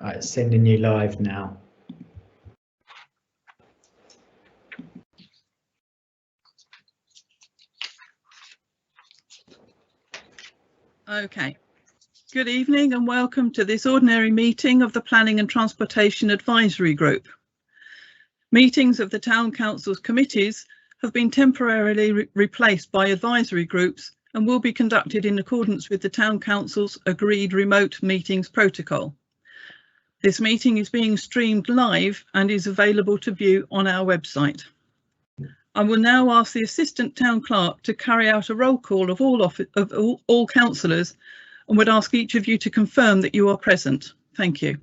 Right, sending you live now. Okay. Good evening and welcome to this ordinary meeting of the Planning and Transportation Advisory Group. Meetings of the Town Council's committees have been temporarily replaced by advisory groups and will be conducted in accordance with the Town Council's agreed remote meetings protocol. This meeting is being streamed live and is available to view on our website. I will now ask the Assistant Town Clerk to carry out a roll call of all councillors and would ask each of you to confirm that you are present. Thank you.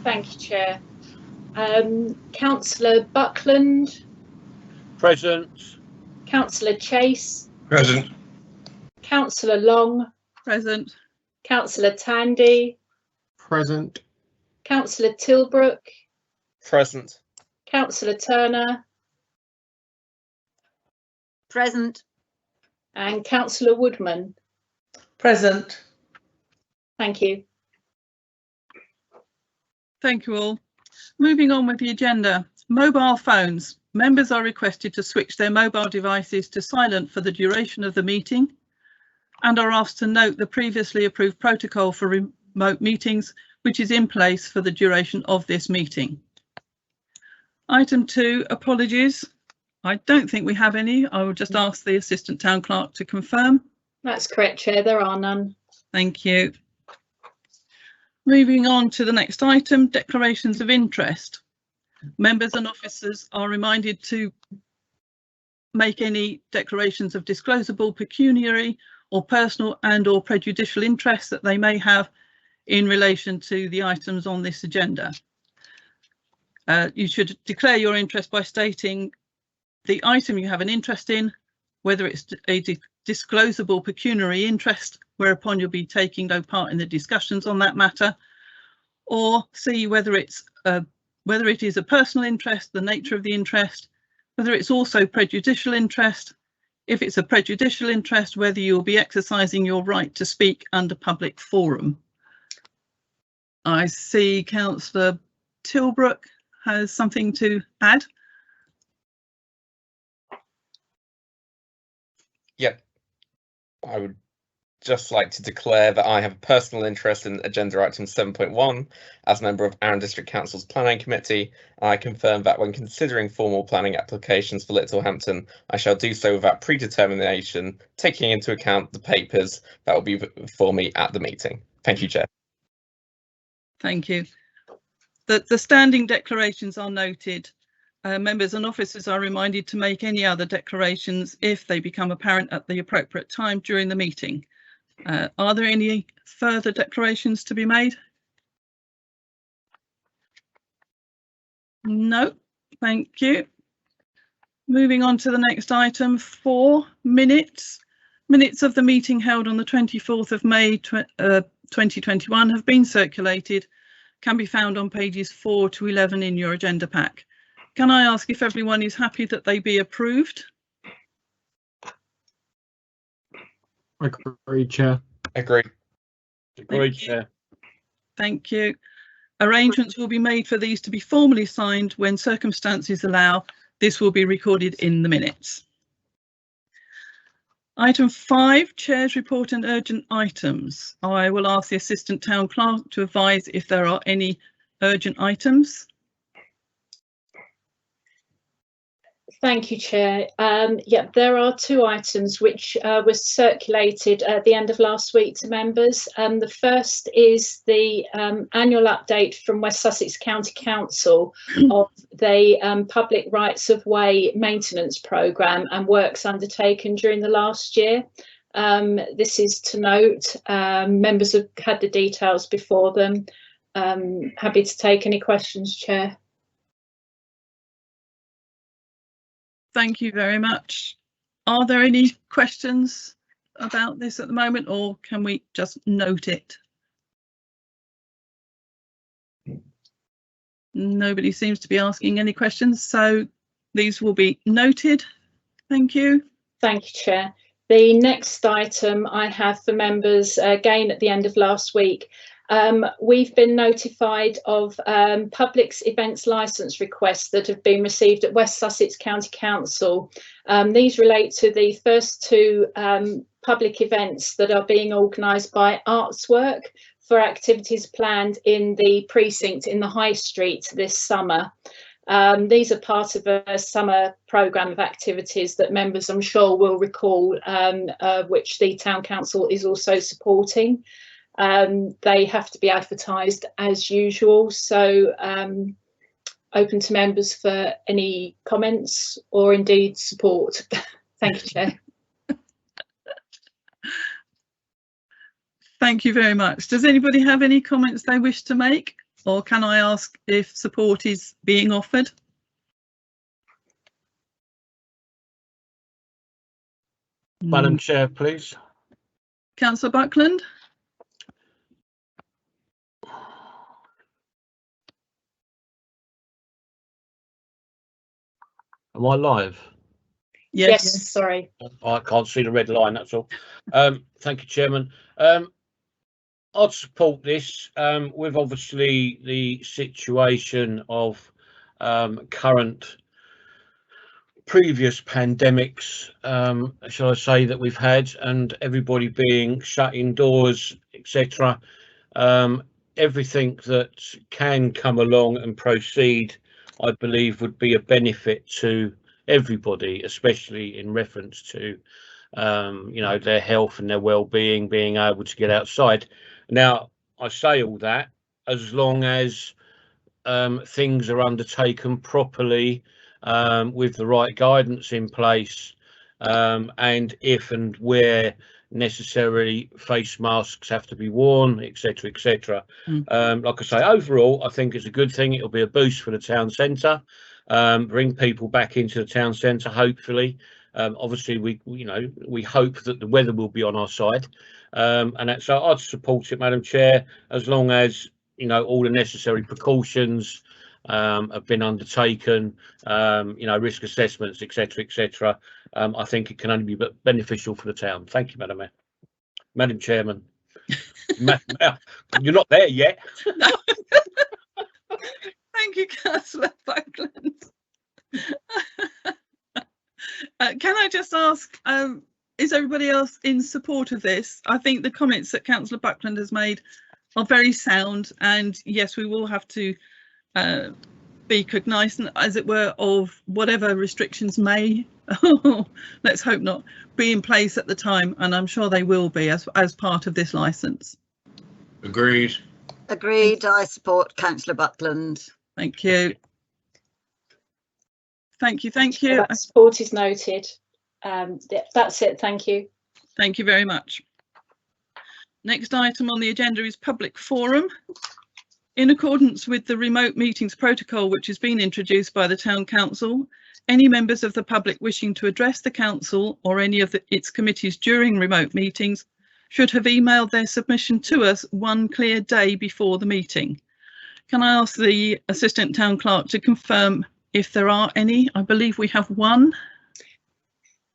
Thank you, Chair. Councillor Buckland. Present. Councillor Chase. Present. Councillor Long. Present. Councillor Tandy. Present. Councillor Tilbrook. Present. Councillor Turner. Present. And Councillor Woodman. Present. Thank you. Thank you all. Moving on with the agenda. Mobile phones. Members are requested to switch their mobile devices to silent for the duration of the meeting and are asked to note the previously approved protocol for remote meetings, which is in place for the duration of this meeting. Item 2, apologies. I don't think we have any. I will just ask the Assistant Town Clerk to confirm. That's correct, Chair. There are none. Thank you. Moving on to the next item, declarations of interest. Members and officers are reminded to make any declarations of disclosable pecuniary or personal and/or prejudicial interest that they may have in relation to the items on this agenda. You should declare your interest by stating the item you have an interest in, whether it's a disclosable pecuniary interest, whereupon you'll be taking no part in the discussions on that matter, or see whether it is a personal interest, the nature of the interest, whether it's also prejudicial interest, if it's a prejudicial interest, whether you'll be exercising your right to speak under public forum. I see Councillor Tilbrook has something to add. Yep. I would just like to declare that I have a personal interest in agenda item 7.1 as a member of Arran District Council's Planning Committee. I confirm that when considering formal planning applications for Littlehampton, I shall do so without predetermination, taking into account the papers that will be before me at the meeting. Thank you, Chair. Thank you. The standing declarations are noted. Members and officers are reminded to make any other declarations if they become apparent at the appropriate time during the meeting. Are there any further declarations to be made? No, thank you. Moving on to the next item, 4 minutes. Minutes of the meeting held on the 24th of May 2021 have been circulated, can be found on pages 4 to 11 in your agenda pack. Can I ask if everyone is happy that they be approved? Agree, Chair. Agree. Agree, Chair. Thank you. Arrangements will be made for these to be formally signed when circumstances allow. This will be recorded in the minutes. Item 5, Chair's report and urgent items. I will ask the Assistant Town Clerk to advise if there are any urgent items. Thank you, Chair. Yeah, there are 2 items which were circulated at the end of last week to members. The first is the annual update from West Sussex County Council of the public rights of way maintenance programme and works undertaken during the last year. This is to note, members have had the details before them. Happy to take any questions, Chair. Thank you very much. Are there any questions about this at the moment, or can we just note it? Nobody seems to be asking any questions, so these will be noted. Thank you. Thank you, Chair. The next item I have for members, again at the end of last week, we've been notified of public events licence requests that have been received at West Sussex County Council. These relate to the first two public events that are being organised by Artswork for activities planned in the precinct in the High Street this summer. These are part of a summer programme of activities that members, I'm sure, will recall, which the Town Council is also supporting. They have to be advertised as usual, so open to members for any comments or indeed support. Thank you, Chair. Thank you very much. Does anybody have any comments they wish to make, or can I ask if support is being offered? Madam Chair, please. Councillor Buckland? Am I live? Yes, sorry. I can't see the red line, that's all. Thank you, Chairman. I'd support this with obviously the situation of current previous pandemics, shall I say, that we've had, and everybody being shut indoors, etc. Everything that can come along and proceed, I believe, would be a benefit to everybody, especially in reference to you know, their health and their well-being, being able to get outside. Now, I say all that as long as things are undertaken properly, with the right guidance in place, and if and where necessary face masks have to be worn, etc, etc. Like I say, overall I think it's a good thing. It'll be a boost for the town centre, bring people back into the town centre, hopefully. Obviously we hope that the weather will be on our side, and that's, so I'd support it, Madam Chair, as long as, you know, all the necessary precautions have been undertaken, you know, risk assessments, etc, etc. I think it can only be beneficial for the town. Thank you, Madam Mayor. Madam Chairman. You're not there yet. No. Thank you, Councillor Buckland. Can I just ask, is everybody else in support of this? I think the comments that Councillor Buckland has made are very sound, and yes, we will have to be cognizant, as it were, of whatever restrictions may, let's hope not, be in place at the time, and I'm sure they will be as part of this licence. Agreed. Agreed. I support Councillor Buckland. Thank you. Thank you. Thank you. That support is noted. That's it. Thank you. Thank you very much. Next item on the agenda is public forum. In accordance with the remote meetings protocol, which has been introduced by the Town Council, any members of the public wishing to address the Council or any of its committees during remote meetings should have emailed their submission to us one clear day before the meeting. Can I ask the Assistant Town Clerk to confirm if there are any? I believe we have one.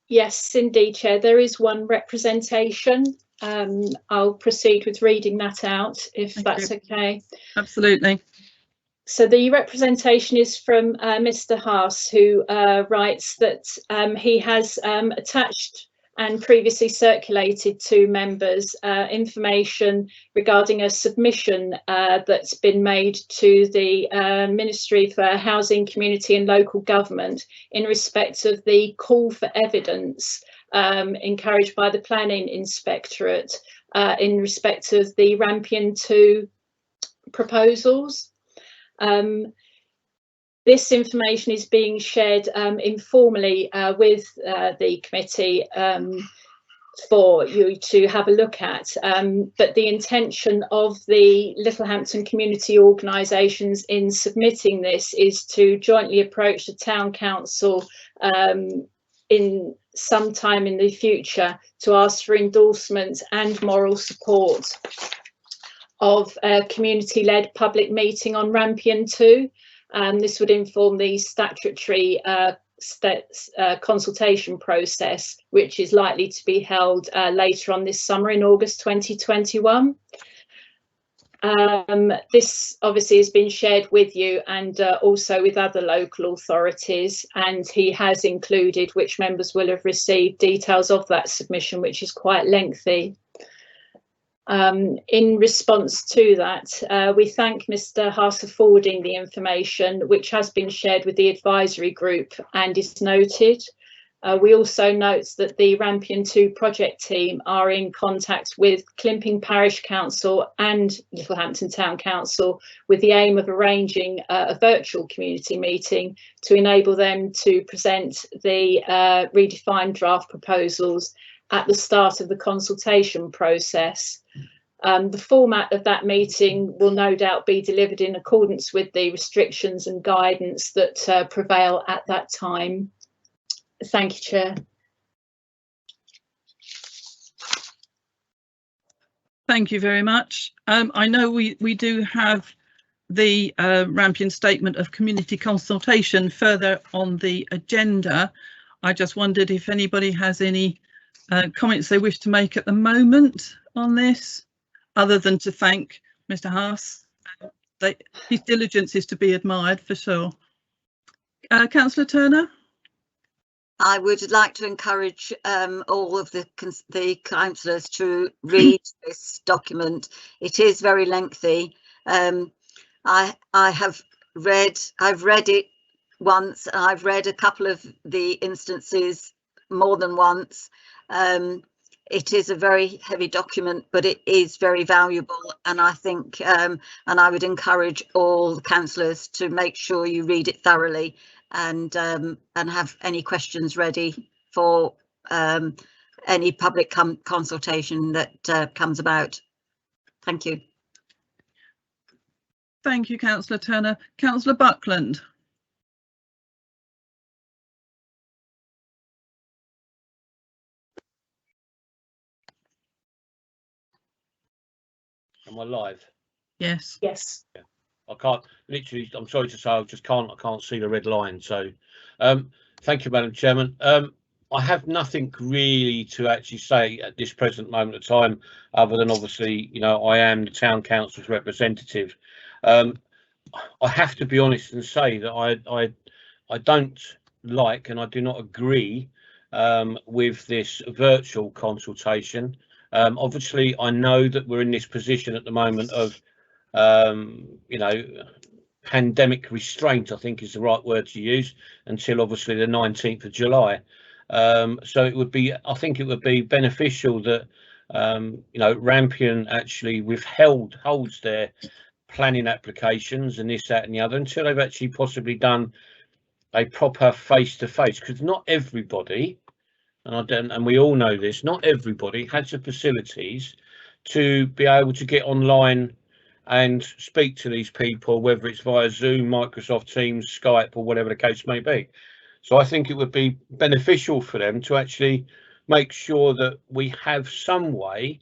Yes, indeed, Chair. There is one representation. I'll proceed with reading that out, if that's okay. Absolutely. So the representation is from Mr. Haas, who writes that he has attached and previously circulated to members information regarding a submission that's been made to the Ministry for Housing, Community and Local Government in respect of the call for evidence encouraged by the Planning Inspectorate in respect of the Rampion 2 proposals. This information is being shared informally with the committee for you to have a look at, but the intention of the Littlehampton community organisations in submitting this is to jointly approach the Town Council in some time in the future to ask for endorsement and moral support of a community-led public meeting on Rampion 2. This would inform the statutory consultation process, which is likely to be held later on this summer in August 2021. This obviously has been shared with you and also with other local authorities, and he has included, which members will have received, details of that submission, which is quite lengthy. In response to that, we thank Mr. Haas for forwarding the information, which has been shared with the advisory group and is noted. We also note that the Rampion 2 project team are in contact with Climping Parish Council and Littlehampton Town Council with the aim of arranging a virtual community meeting to enable them to present the redefined draft proposals at the start of the consultation process. The format of that meeting will no doubt be delivered in accordance with the restrictions and guidance that prevail at that time. Thank you, Chair. Thank you very much. I know we do have the Rampion Statement of Community Consultation further on the agenda. I just wondered if anybody has any comments they wish to make at the moment on this, other than to thank Mr. Haas. His diligence is to be admired for sure. Councillor Turner? I would like to encourage all of the councillors to read this document. It is very lengthy. I've read it once, and I've read a couple of the instances more than once. It is a very heavy document, but it is very valuable, and I think and I would encourage all the councillors to make sure you read it thoroughly and have any questions ready for any public consultation that comes about. Thank you. Thank you, Councillor Turner. Councillor Buckland. Am I live? Yes. Yes. Yeah. I can't literally. I'm sorry to say, I can't see the red line. So, thank you, Madam Chairman. I have nothing really to actually say at this present moment of time, other than obviously, you know, I am the town council's representative. I have to be honest and say that I don't like, and I do not agree with this virtual consultation. Obviously, I know that we're in this position at the moment of you know, pandemic restraint, I think is the right word to use, until obviously the 19th of July. So it would be, I think it would be beneficial that you know, Rampion actually holds their planning applications and this, that and the other until they've actually possibly done a proper face-to-face, because not everybody, and we all know this, not everybody has the facilities to be able to get online and speak to these people, whether it's via Zoom, Microsoft Teams, Skype, or whatever the case may be. So I think it would be beneficial for them to actually make sure that we have some way,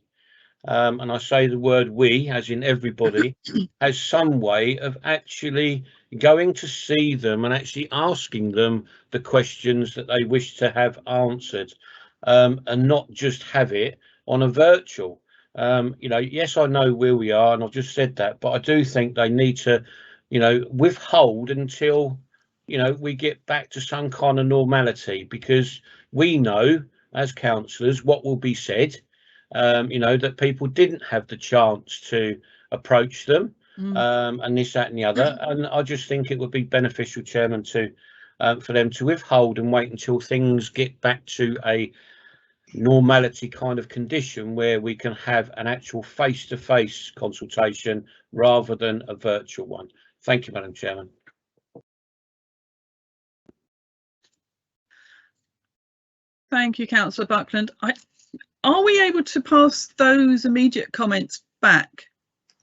and I say the word we, as in everybody, has some way of actually going to see them and actually asking them the questions that they wish to have answered, and not just have it on a virtual. You know, yes, I know where we are, and I've just said that, but I do think they need to, you know, withhold until, you know, we get back to some kind of normality, because we know as councillors what will be said, you know, that people didn't have the chance to approach them, and this, that and the other. And I just think it would be beneficial, Chairman, to for them to withhold and wait until things get back to a normality kind of condition where we can have an actual face-to-face consultation rather than a virtual one. Thank you, Madam Chairman. Thank you, Councillor Buckland. Are we able to pass those immediate comments back?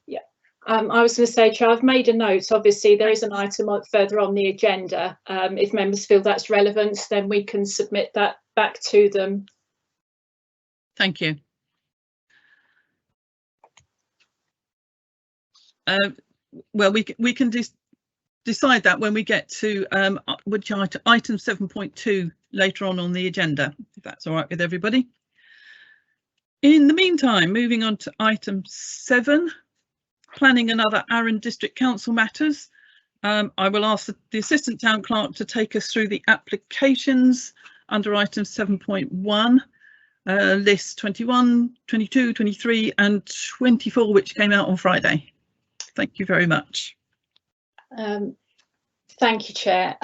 Yeah, I was going to say, Chair, I've made a note. Obviously, there is an item further on the agenda. If members feel that's relevant, then we can submit that back to them. Thank you. Well, we can decide that when we get to which item 7.2 later on the agenda, if that's all right with everybody. In the meantime, moving on to item 7, planning and other Arran District Council matters. I will ask the Assistant Town Clerk to take us through the applications under item 7.1, list 21, 22, 23 and 24, which came out on Friday. Thank you very much. Thank you, Chair.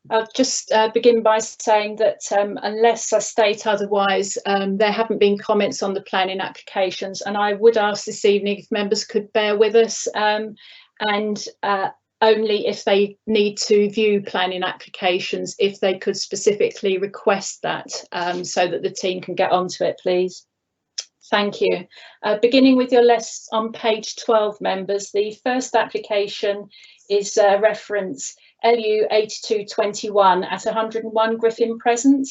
I'll just begin by saying that unless I state otherwise, there haven't been comments on the planning applications, and I would ask this evening if members could bear with us and only if they need to view planning applications, if they could specifically request that so that the team can get onto it, please. Thank you. Beginning with your list on page 12, members, the first application is reference LU 8221 at 101 Griffin Crescent,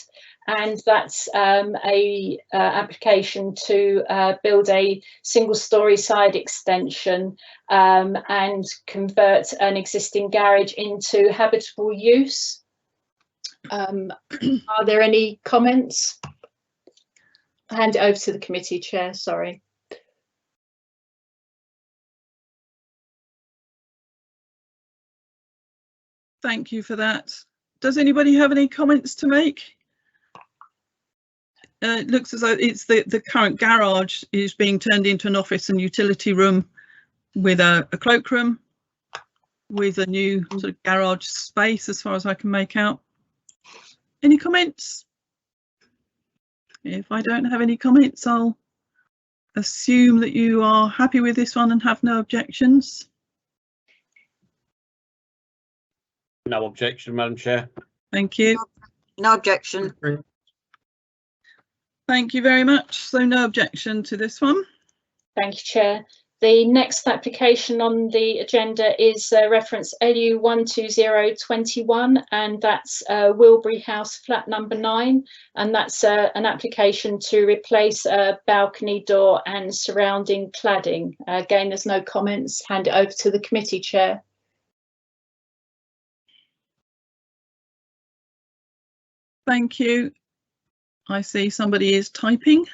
and that's a application to build a single-storey side extension and convert an existing garage into habitable use. Are there any comments? I'll hand it over to the committee chair, sorry. Thank you for that. Does anybody have any comments to make? It looks as though it's the current garage is being turned into an office and utility room with a cloakroom with a new sort of garage space, as far as I can make out. Any comments? If I don't have any comments, I'll assume that you are happy with this one and have no objections. No objection, Madam Chair. Thank you. No objection. Thank you very much. So no objection to this one. Thank you, Chair. The next application on the agenda is reference LU 12021, and that's Wilbury House flat number 9, and that's an application to replace a balcony door and surrounding cladding. Again, there's no comments. Hand it over to the committee chair. Thank you. I see somebody is typing.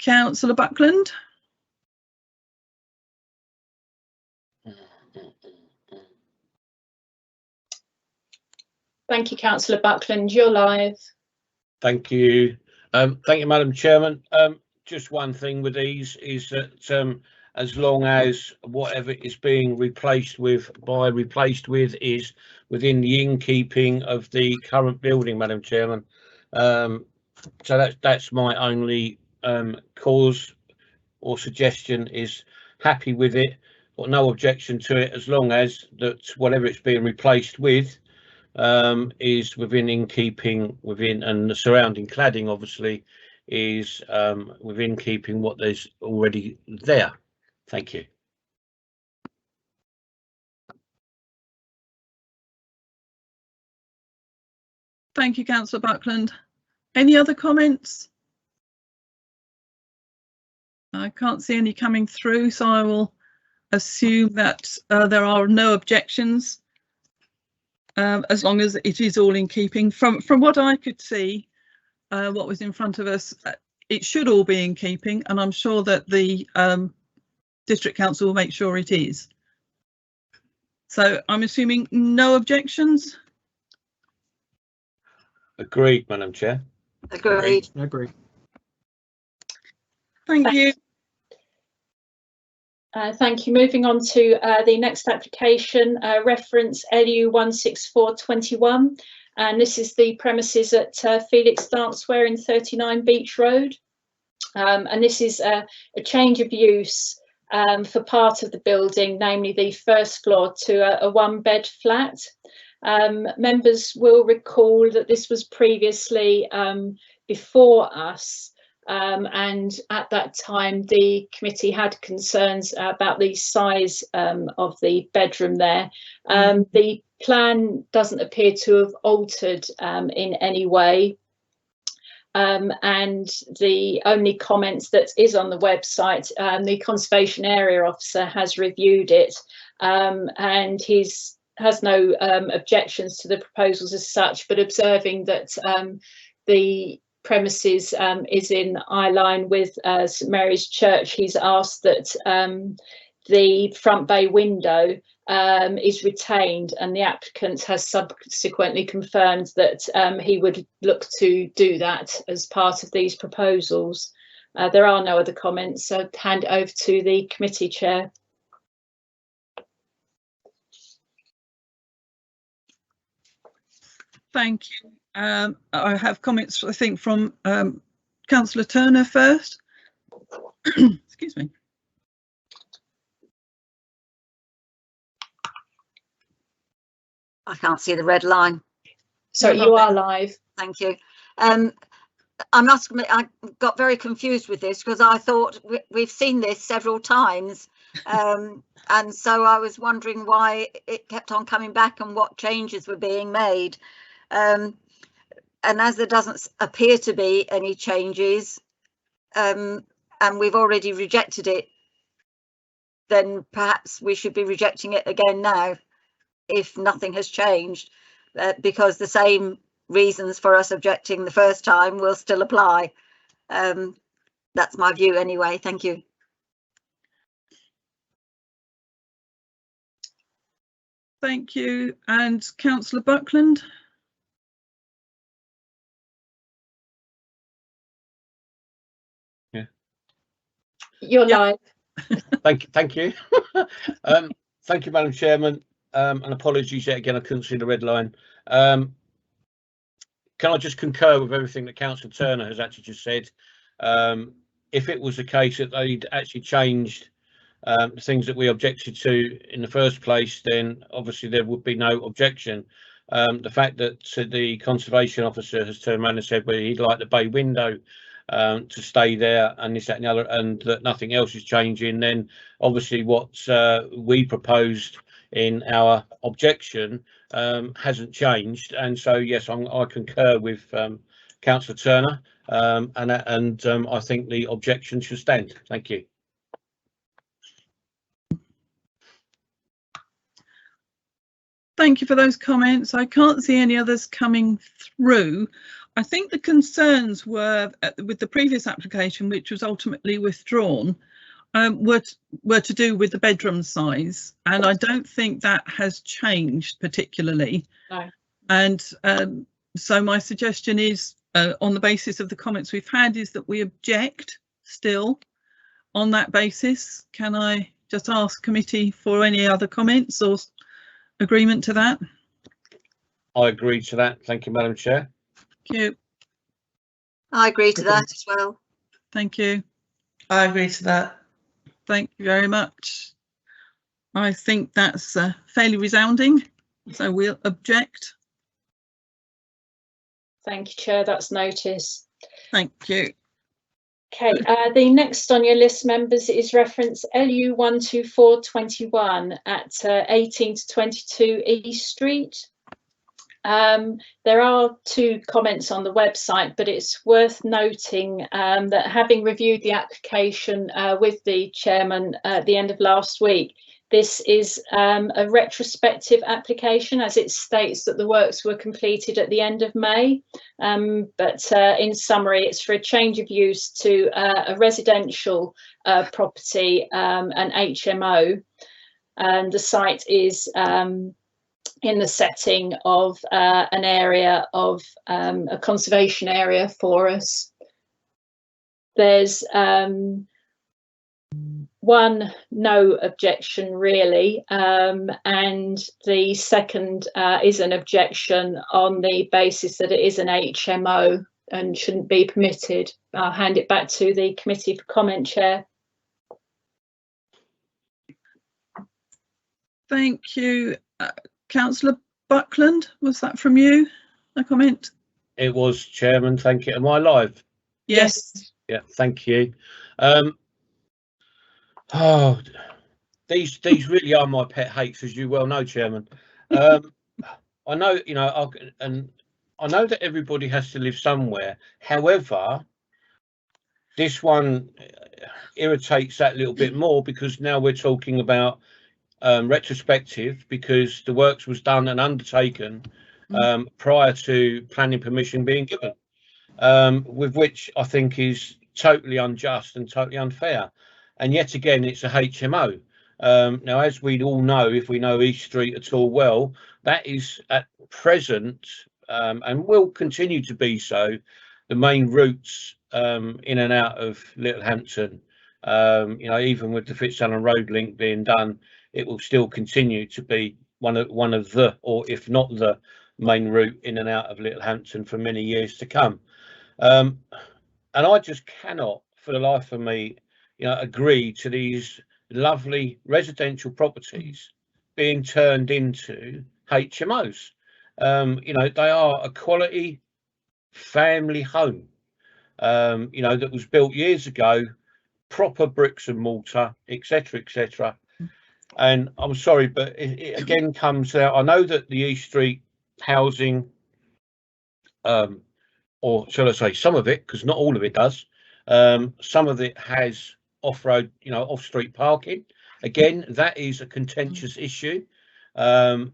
Councillor Buckland. Thank you, Councillor Buckland. You're live. Thank you. Thank you, Madam Chairman. Just one thing with these is that as long as whatever is being replaced with is within the inkeeping of the current building, Madam Chairman. So that's my only cause or suggestion, is happy with it, got no objection to it, as long as that whatever it's being replaced with is within inkeeping within, and the surrounding cladding obviously is within keeping what there's already there. Thank you. Thank you, Councillor Buckland. Any other comments? I can't see any coming through, so I will assume that there are no objections, as long as it is all in keeping. From what I could see, what was in front of us, it should all be in keeping, and I'm sure that the District Council will make sure it is. So I'm assuming no objections. Agreed, Madam Chair. Agreed. Agreed. Thank you. Thank you. Moving on to the next application, reference LU 16421, and this is the premises at Felix Dancewear in 39 Beach Road, and this is a change of use for part of the building, namely the first floor, to a one-bed flat. Members will recall that this was previously before us, and at that time the committee had concerns about the size of the bedroom there. The plan doesn't appear to have altered in any way. And the only comments that is on the website, the Conservation Area Officer has reviewed it, and has no objections to the proposals as such, but observing that the premises is in eye line with St Mary's Church, he's asked that the front bay window is retained, and the applicant has subsequently confirmed that he would look to do that as part of these proposals. There are no other comments, so hand over to the committee chair. Thank you. I have comments, I think, from Councillor Turner first. Excuse me. I can't see the red line. Sorry, you are live. Thank you. I must admit, I got very confused with this because I thought we've seen this several times. And so I was wondering why it kept on coming back and what changes were being made. And as there doesn't appear to be any changes, and we've already rejected it, then perhaps we should be rejecting it again now, if nothing has changed, because the same reasons for us objecting the first time will still apply. That's my view anyway. Thank you. Thank you. And Councillor Buckland. Yeah. You're live. Thank you. Thank you, Madam Chairman. And apologies yet again, I couldn't see the red line. Can I just concur with everything that Councillor Turner has actually just said? If it was the case that they'd actually changed the things that we objected to in the first place, then obviously there would be no objection. The fact that the conservation officer has turned around and said, well, he'd like the bay window to stay there and this, that and the other, and that nothing else is changing, then obviously what we proposed in our objection hasn't changed. And so yes, I concur with Councillor Turner, and I think the objection should stand. Thank you. Thank you for those comments. I can't see any others coming through. I think the concerns were with the previous application, which was ultimately withdrawn, were to do with the bedroom size, and I don't think that has changed particularly. No. And so my suggestion is, on the basis of the comments we've had, is that we object still on that basis. Can I just ask committee for any other comments or agreement to that? I agree to that. Thank you, Madam Chair. Thank you. I agree to that as well. Thank you. I agree to that. Thank you very much. I think that's fairly resounding, so we'll object. Thank you, Chair. That's noticed. Thank you. Okay, the next on your list, members, is reference LU 12421 at 18 to 22 East Street. There are two comments on the website, but it's worth noting that having reviewed the application with the chairman at the end of last week, this is a retrospective application, as it states that the works were completed at the end of May. But in summary, it's for a change of use to a residential property, an HMO, and the site is in the setting of an area of a conservation area for us. There's one no objection really, and the second is an objection on the basis that it is an HMO and shouldn't be permitted. I'll hand it back to the committee for comment, Chair. Thank you. Councillor Buckland, was that from you, a comment? It was, Chairman. Thank you. Am I live? Yes. Yeah, thank you. Oh, these really are my pet hates, as you well know, Chairman. I know, you know, I know that everybody has to live somewhere. However, this one irritates that little bit more because now we're talking about retrospective because the works was done and undertaken prior to planning permission being given, with which I think is totally unjust and totally unfair. And yet again, it's a HMO. Now, as we all know, if we know East Street at all well, that is at present and will continue to be so, the main routes in and out of Littlehampton. You know, even with the Fitzallen Road link being done, it will still continue to be one of the, or if not the main route in and out of Littlehampton for many years to come. And I just cannot, for the life of me, you know, agree to these lovely residential properties being turned into HMOs. You know, they are a quality family home, you know, that was built years ago, proper bricks and mortar, etc., etc. And I'm sorry, but it again comes out. I know that the East Street housing, or shall I say some of it, because not all of it does, some of it has off-road, you know, off-street parking. Again, that is a contentious issue,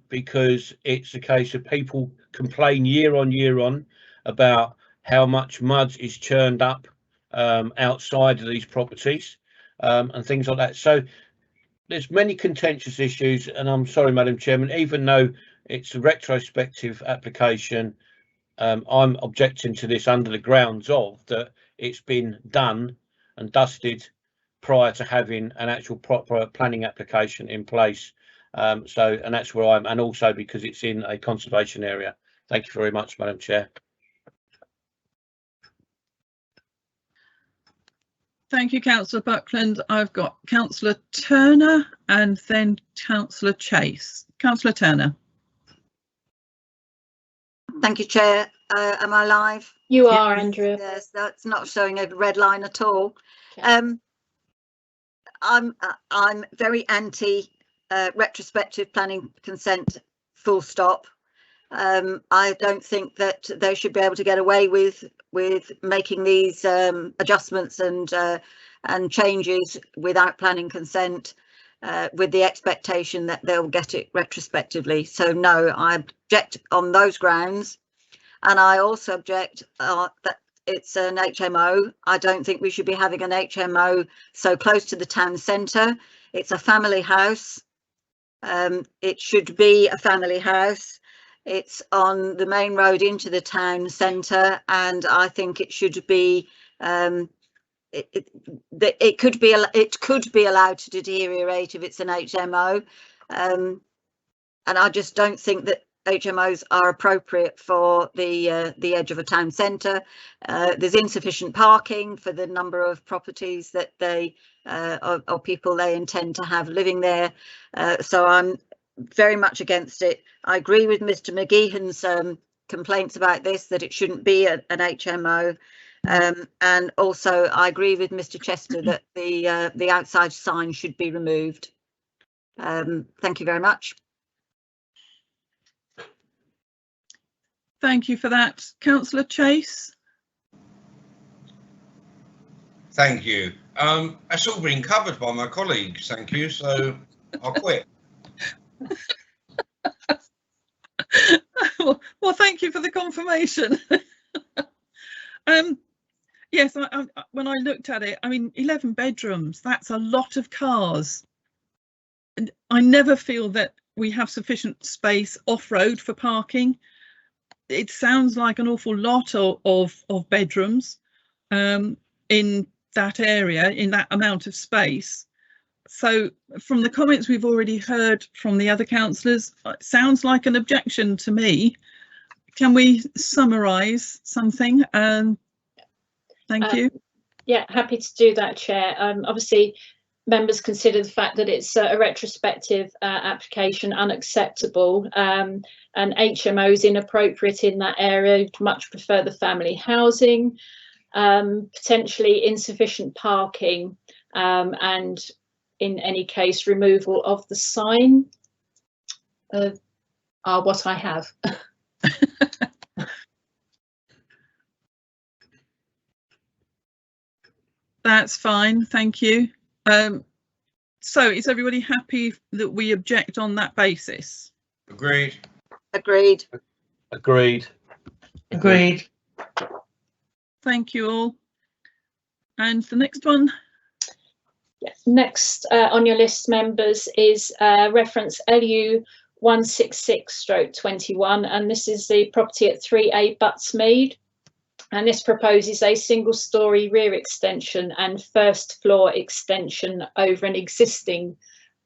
because it's a case of people complain year on about how much mud is churned up outside of these properties, and things like that. So there's many contentious issues, and I'm sorry, Madam Chairman, even though it's a retrospective application, I'm objecting to this under the grounds of that it's been done and dusted prior to having an actual proper planning application in place. So, and that's where I'm, and also because it's in a conservation area. Thank you very much, Madam Chair. Thank you, Councillor Buckland. I've got Councillor Turner and then Councillor Chase. Councillor Turner. Thank you, Chair. Am I live? You are, Andrea. Yes, that's not showing a red line at all. Okay. I'm very anti retrospective planning consent, full stop. I don't think that they should be able to get away with making these adjustments and changes without planning consent, with the expectation that they'll get it retrospectively. So no, I object on those grounds, and I also object that it's an HMO. I don't think we should be having an HMO so close to the town centre. It's a family house. It should be a family house. It's on the main road into the town centre, and I think it should be. It could be allowed to deteriorate if it's an HMO, and I just don't think that HMOs are appropriate for the edge of a town centre. There's insufficient parking for the number of properties that they or people they intend to have living there. So I'm very much against it. I agree with Mr. McGeehan's complaints about this, that it shouldn't be an HMO, and also I agree with Mr. Chester that the outside sign should be removed. Thank you very much. Thank you for that. Councillor Chase. Thank you. That's all been covered by my colleagues, thank you, so I'll quit. Well, thank you for the confirmation. Yes, when I looked at it, I mean, 11 bedrooms, that's a lot of cars. And I never feel that we have sufficient space off-road for parking. It sounds like an awful lot of bedrooms in that area, in that amount of space. So from the comments we've already heard from the other councillors, it sounds like an objection to me. Can we summarise something? Thank you. Yeah, happy to do that, Chair. Obviously, members consider the fact that it's a retrospective application unacceptable, and HMOs inappropriate in that area. Much prefer the family housing, potentially insufficient parking, and in any case removal of the sign are what I have. That's fine, thank you. So is everybody happy that we object on that basis? Agreed. Agreed. Agreed. Agreed. Thank you all. And the next one? Yes. Next on your list, members, is reference LU 166/21, and this is the property at 3A Buttsmead. And this proposes a single-storey rear extension and first floor extension over an existing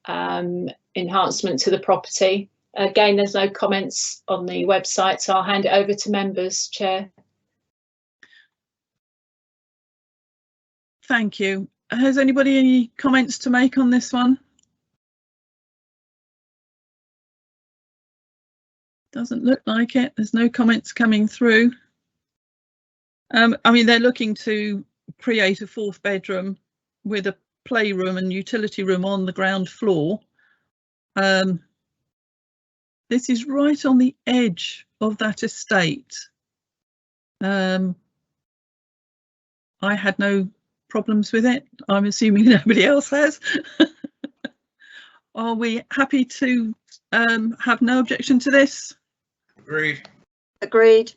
enhancement to the property. Again, there's no comments on the website, so I'll hand it over to members, Chair. Thank you. Has anybody any comments to make on this one? Doesn't look like it. There's no comments coming through. I mean, they're looking to create a 4th bedroom with a playroom and utility room on the ground floor. This is right on the edge of that estate. I had no problems with it. I'm assuming nobody else has. Are we happy to have no objection to this? Agreed. Agreed.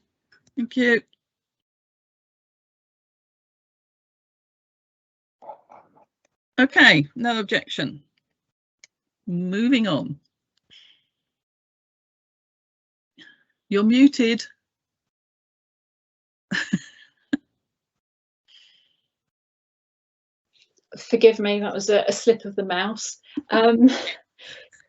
Thank you. Okay, no objection. Moving on. You're muted. Forgive me, that was a slip of the mouse.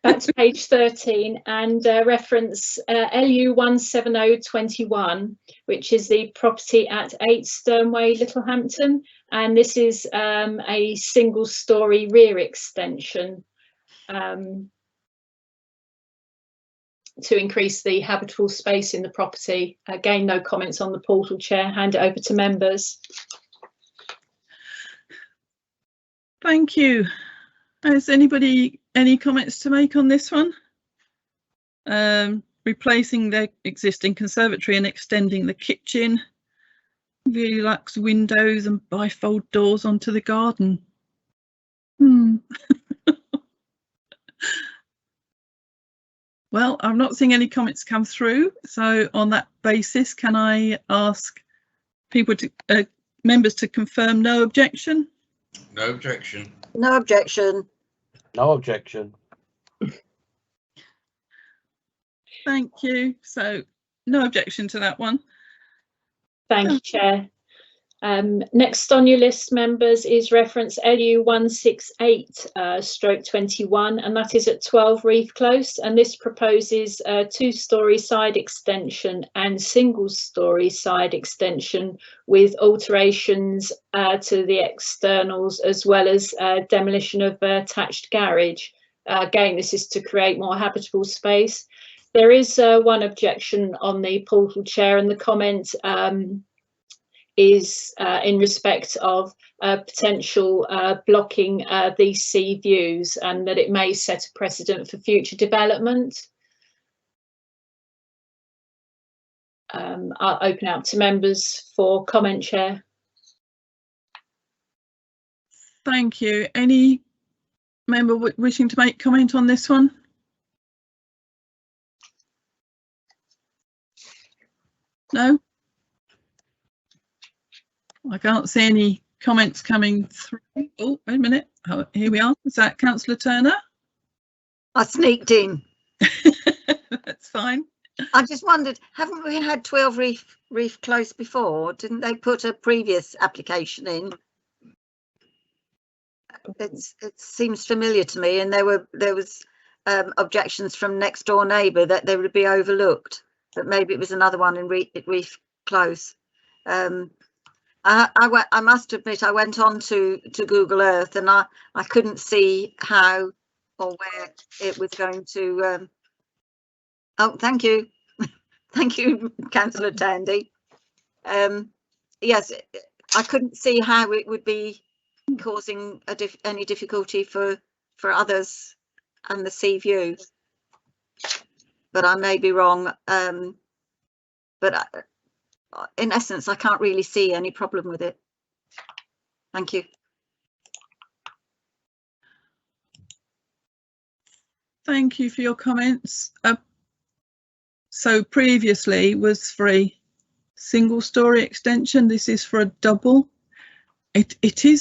Back to page 13 and reference LU 170/21, which is the property at 8 Sternway, Littlehampton, and this is a single-storey rear extension to increase the habitable space in the property. Again, no comments on the portal, Chair. Hand it over to members. Thank you. Has anybody any comments to make on this one? Replacing the existing conservatory and extending the kitchen, Velux windows and bifold doors onto the garden. Well, I'm not seeing any comments come through, so on that basis, can I ask people to members to confirm no objection? No objection. No objection. No objection. Thank you. So no objection to that one. Thank you, Chair. Next on your list, members, is reference LU 168/21, and that is at 12 Reef Close, and this proposes a 2-storey side extension and single-storey side extension with alterations to the externals, as well as demolition of attached garage. Again, this is to create more habitable space. There is one objection on the portal, Chair, and the comment is in respect of potential blocking these sea views, and that it may set a precedent for future development. I'll open out to members for comment, Chair. Thank you. Any member wishing to make comment on this one? No? I can't see any comments coming through. Oh, wait a minute. Oh, here we are. Is that Councillor Turner? I sneaked in. That's fine. I just wondered, haven't we had 12 Reef Close before? Didn't they put a previous application in? It seems familiar to me, and there was objections from next door neighbour that they would be overlooked, but maybe it was another one in Reef Close. I must admit, I went on to Google Earth, and I couldn't see how or where it was going to. Oh, thank you. Thank you, Councillor Tandy. Yes, I couldn't see how it would be causing any difficulty for others and the sea view, but I may be wrong. But in essence, I can't really see any problem with it. Thank you. Thank you for your comments. So previously was for a single story extension. This is for a double. It's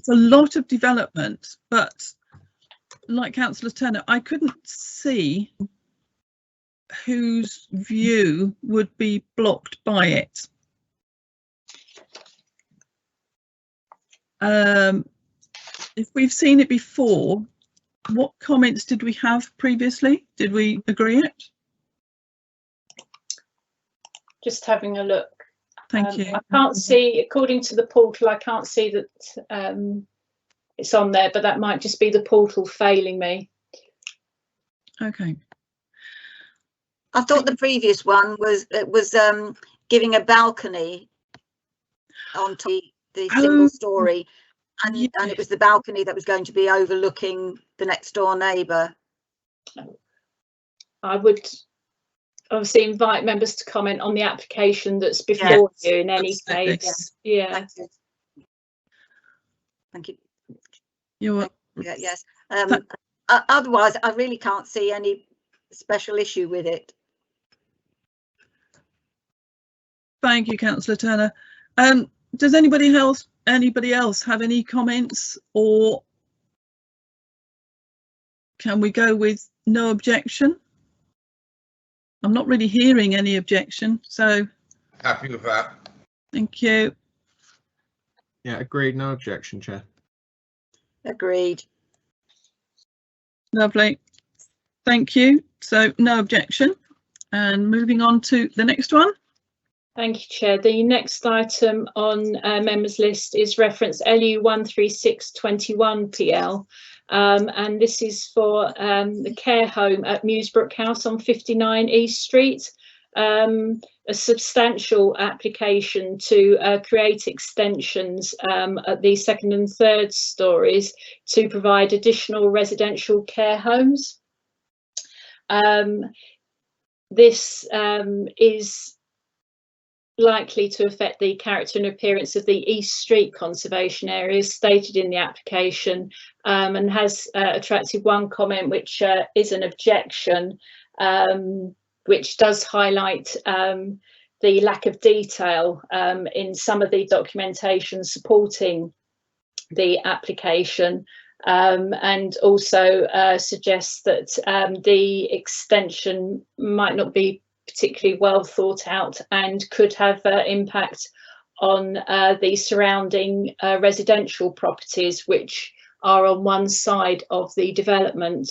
a lot of development, but like Councillor Turner, I couldn't see whose view would be blocked by it. If we've seen it before, what comments did we have previously? Did we agree it? Just having a look. Thank you. I can't see, according to the portal, I can't see that it's on there, but that might just be the portal failing me. Okay. I thought the previous one was giving a balcony onto the single story, and it was the balcony that was going to be overlooking the next door neighbour. I would obviously invite members to comment on the application that's before you in any case. Yeah. Thank you. You're welcome. Yeah, yes. Otherwise, I really can't see any special issue with it. Thank you, Councillor Turner. Does anybody else have any comments, or can we go with no objection? I'm not really hearing any objection, so Happy with that. thank you. Yeah, agreed. No objection, Chair. Agreed. Lovely. Thank you. So no objection. And moving on to the next one. Thank you, Chair. The next item on members' list is reference LU 13621 PL. And this is for the care home at Musebrook House on 59 East Street. A substantial application to create extensions at the second and third stories to provide additional residential care homes. This is likely to affect the character and appearance of the East Street conservation area stated in the application, and has attracted one comment, which is an objection, which does highlight the lack of detail in some of the documentation supporting the application, and also suggests that the extension might not be particularly well thought out and could have impact on the surrounding residential properties which are on one side of the development.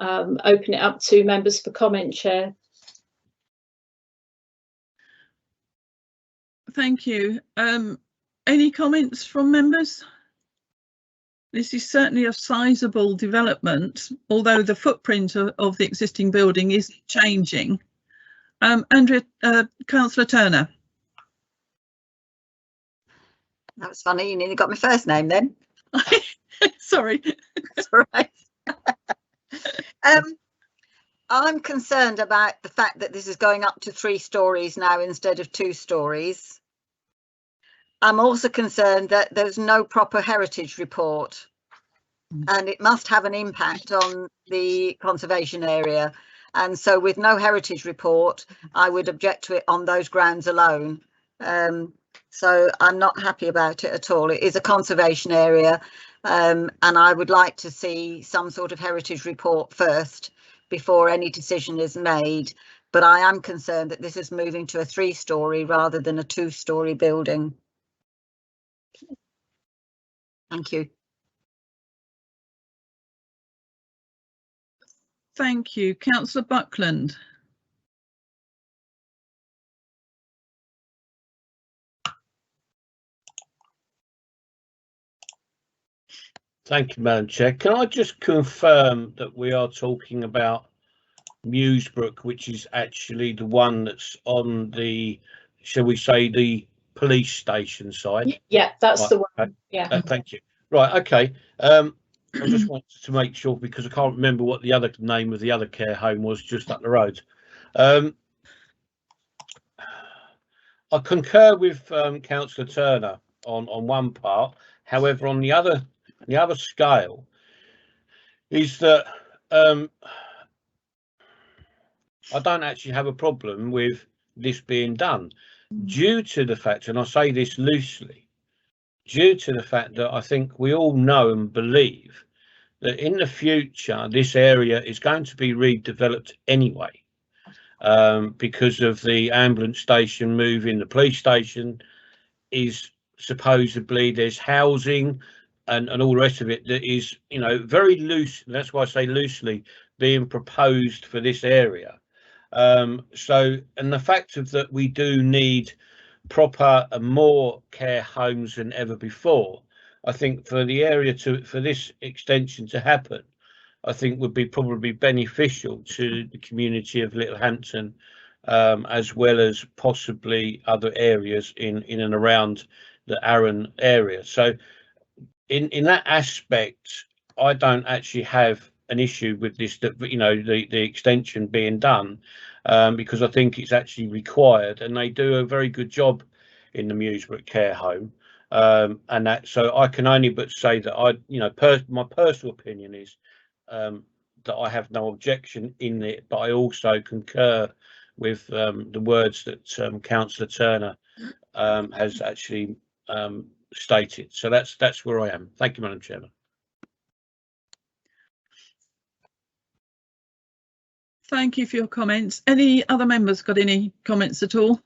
Open it up to members for comment, Chair. Thank you. Any comments from members? This is certainly a sizable development, although the footprint of the existing building is changing. Andrea, Councillor Turner. That was funny. You nearly got my first name then. Sorry. That's all right. I'm concerned about the fact that this is going up to 3 stories now instead of 2 stories. I'm also concerned that there's no proper heritage report, and it must have an impact on the conservation area. And so with no heritage report, I would object to it on those grounds alone. So I'm not happy about it at all. It is a conservation area, and I would like to see some sort of heritage report first before any decision is made. But I am concerned that this is moving to a 3-story rather than a 2-story building. Thank you. Thank you. Councillor Buckland. Thank you, Madam Chair. Can I just confirm that we are talking about Musebrook, which is actually the one that's on the, shall we say, the police station side? Yeah, that's right. The one. Yeah. Thank you. Right. Okay. I just wanted to make sure, because I can't remember what the other name of the other care home was just up the road. I concur with Councillor Turner on one part. However, on the other scale is that I don't actually have a problem with this being done, due to the fact, and I say this loosely, due to the fact that I think we all know and believe that in the future this area is going to be redeveloped anyway, because of the ambulance station moving, the police station is supposedly, there's housing and all the rest of it that is, you know, very loose. That's why I say loosely being proposed for this area. So, and the fact of that we do need proper and more care homes than ever before, I think for the area for this extension to happen, I think would be probably beneficial to the community of Littlehampton, as well as possibly other areas in and around the Arran area. So in that aspect, I don't actually have an issue with this, that, you know, the extension being done, because I think it's actually required, and they do a very good job in the Musebrook care home, and that, so I can only but say that I, you know, my personal opinion is that I have no objection in it, but I also concur with the words that Councillor Turner has actually stated. So that's where I am. Thank you, Madam Chairman. Thank you for your comments. Any other members got any comments at all?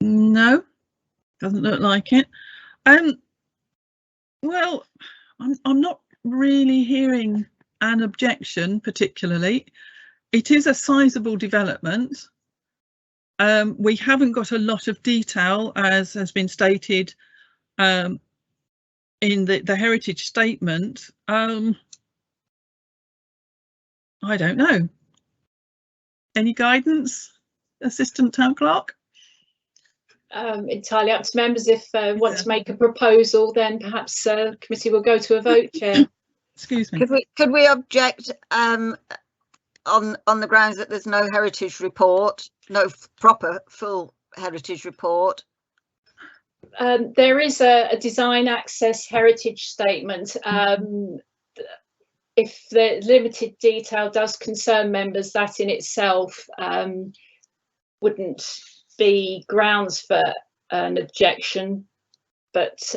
No, doesn't look like it. Well, I'm not really hearing an objection particularly. It is a sizable development. We haven't got a lot of detail, as has been stated in the heritage statement. I don't know. Any guidance, Assistant Town Clerk? Entirely up to members. If want to make a proposal, then perhaps committee will go to a vote, Chair. Excuse me. Could we object on the grounds that there's no heritage report, no proper full heritage report? There is a design access heritage statement. If the limited detail does concern members, that in itself wouldn't be grounds for an objection, but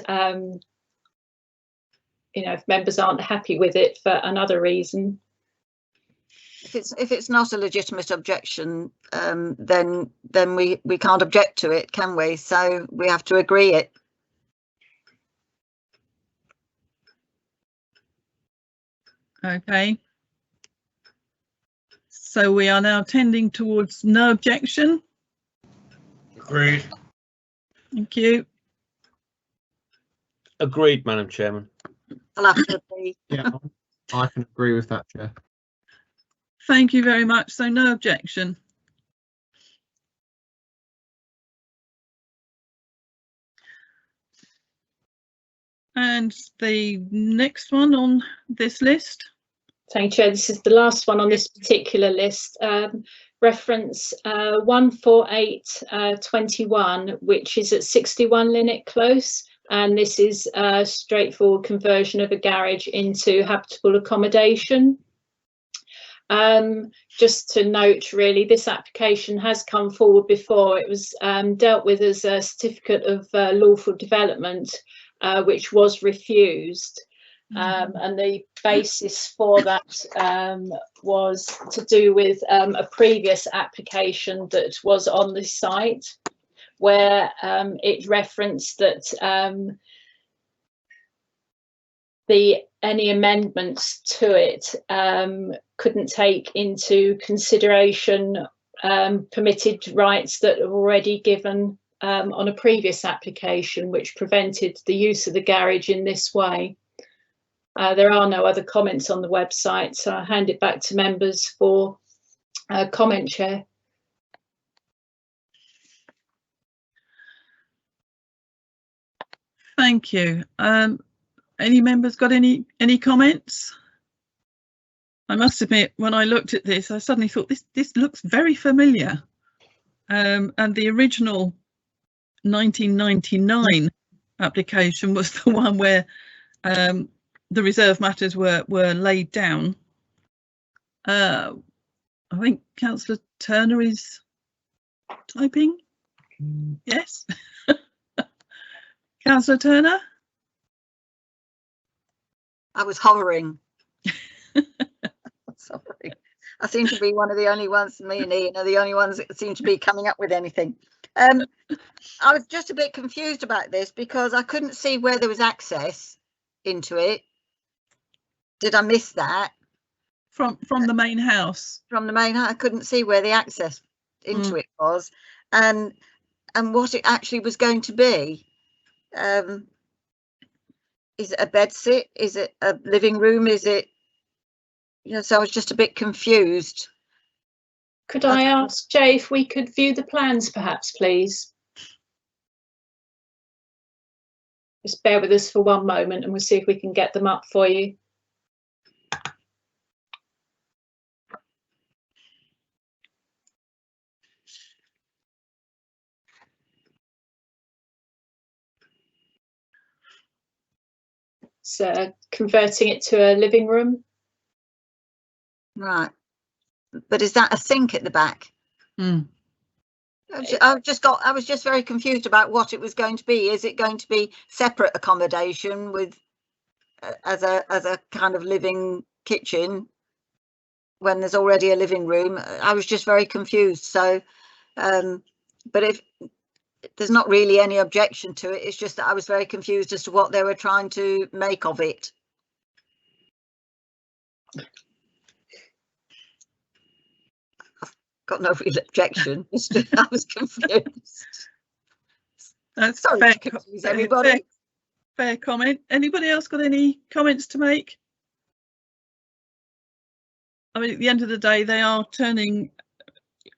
you know, if members aren't happy with it for another reason. If it's not a legitimate objection, then we can't object to it, can we? So we have to agree it. Okay. So we are now tending towards no objection. Agreed. Thank you. Agreed, Madam Chairman. I'll have to agree. Yeah, I can agree with that, Chair. Thank you very much. So no objection. And the next one on this list. Thank you, Chair. This is the last one on this particular list. Reference 14821, which is at 61 Linnet Close, and this is a straightforward conversion of a garage into habitable accommodation. Just to note, really, this application has come forward before. It was dealt with as a certificate of lawful development, which was refused. And the basis for that was to do with a previous application that was on the site, where it referenced that any amendments to it couldn't take into consideration permitted rights that are already given on a previous application, which prevented the use of the garage in this way. There are no other comments on the website, so I'll hand it back to members for comment, Chair. Thank you. Any members got any comments? I must admit, when I looked at this, I suddenly thought this looks very familiar. And the original 1999 application was the one where the reserve matters were laid down. I think Councillor Turner is typing. Yes. Councillor Turner? I was hovering. Sorry. I seem to be one of the only ones, me and Ian are the only ones that seem to be coming up with anything. I was just a bit confused about this because I couldn't see where there was access into it. Did I miss that? From the main house? From the main house, I couldn't see where the access into it was, and what it actually was going to be. Is it a bedsit? Is it a living room? Is it, you know, so I was just a bit confused. Could I ask Jay if we could view the plans perhaps, please? Just bear with us for one moment and we'll see if we can get them up for you. So converting it to a living room. Right, but is that a sink at the back? Mm. I was just very confused about what it was going to be. Is it going to be separate accommodation with as a kind of living kitchen when there's already a living room? I was just very confused. So, but if there's not really any objection to it, it's just that I was very confused as to what they were trying to make of it. Got no real objection. I was confused. That's Sorry fair, to confuse everybody. fair comment. Anybody else got any comments to make? I mean, at the end of the day, they are turning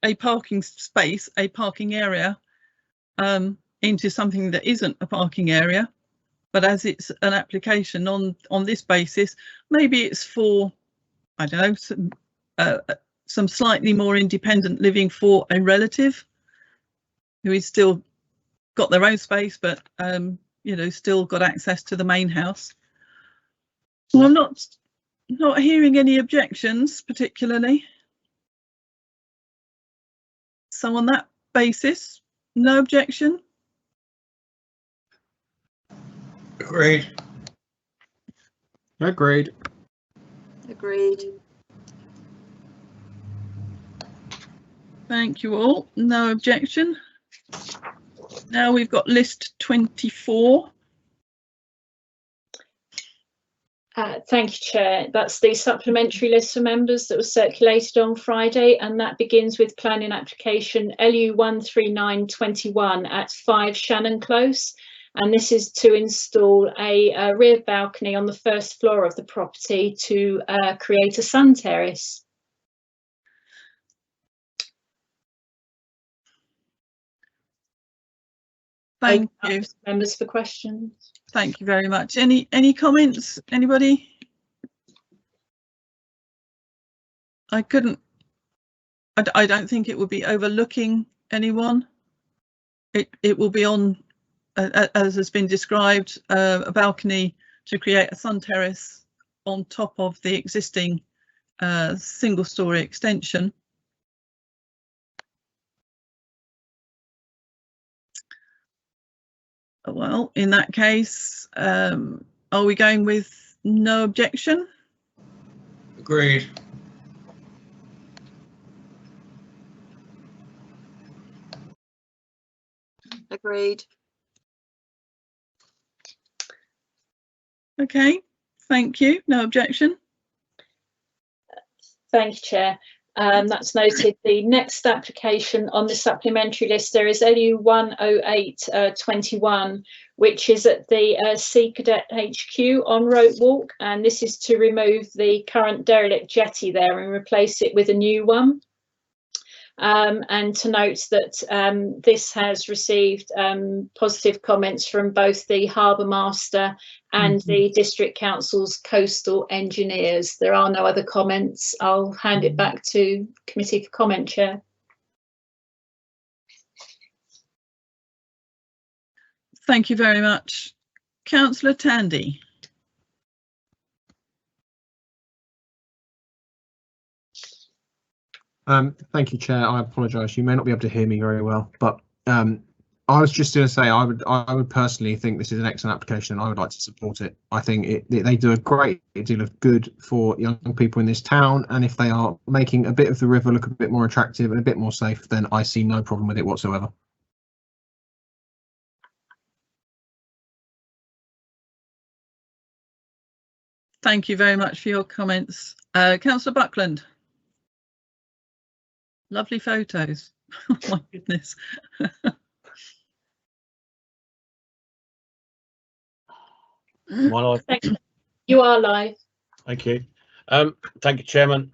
a parking space, a parking area, into something that isn't a parking area. But as it's an application on this basis, maybe it's for, I don't know, some slightly more independent living for a relative who is still got their own space, but you know, still got access to the main house. Well, I'm not hearing any objections particularly. So on that basis, no objection. Agreed. Agreed. Agreed. Thank you all. No objection. Now we've got list 24. Thank you, Chair. That's the supplementary list for members that was circulated on Friday, and that begins with planning application LU 13921 at 5 Shannon Close. And this is to install a rear balcony on the first floor of the property to create a sun terrace. Thank you. Members for questions. Thank you very much. Any comments? Anybody? I don't think it would be overlooking anyone. It will be on, as has been described, a balcony to create a sun terrace on top of the existing single-storey extension. Well, in that case, are we going with no objection? Agreed. Agreed. Okay, thank you. No objection. Thank you, Chair. That's noted. The next application on the supplementary list there is LU 10821, which is at the Sea Cadet HQ on Rote Walk, and this is to remove the current derelict jetty there and replace it with a new one. And to note that this has received positive comments from both the Harbour Master and the District Council's coastal engineers. There are no other comments. I'll hand it back to Committee for Comment, Chair. Thank you very much. Councillor Tandy. Thank you, Chair. I apologise. You may not be able to hear me very well, but I was just going to say I would personally think this is an excellent application and I would like to support it. I think they do a great deal of good for young people in this town, and if they are making a bit of the river look a bit more attractive and a bit more safe, then I see no problem with it whatsoever. Thank you very much for your comments. Councillor Buckland. Lovely photos. Oh my goodness. Am I live? You are live. Thank you. Thank you, Chairman.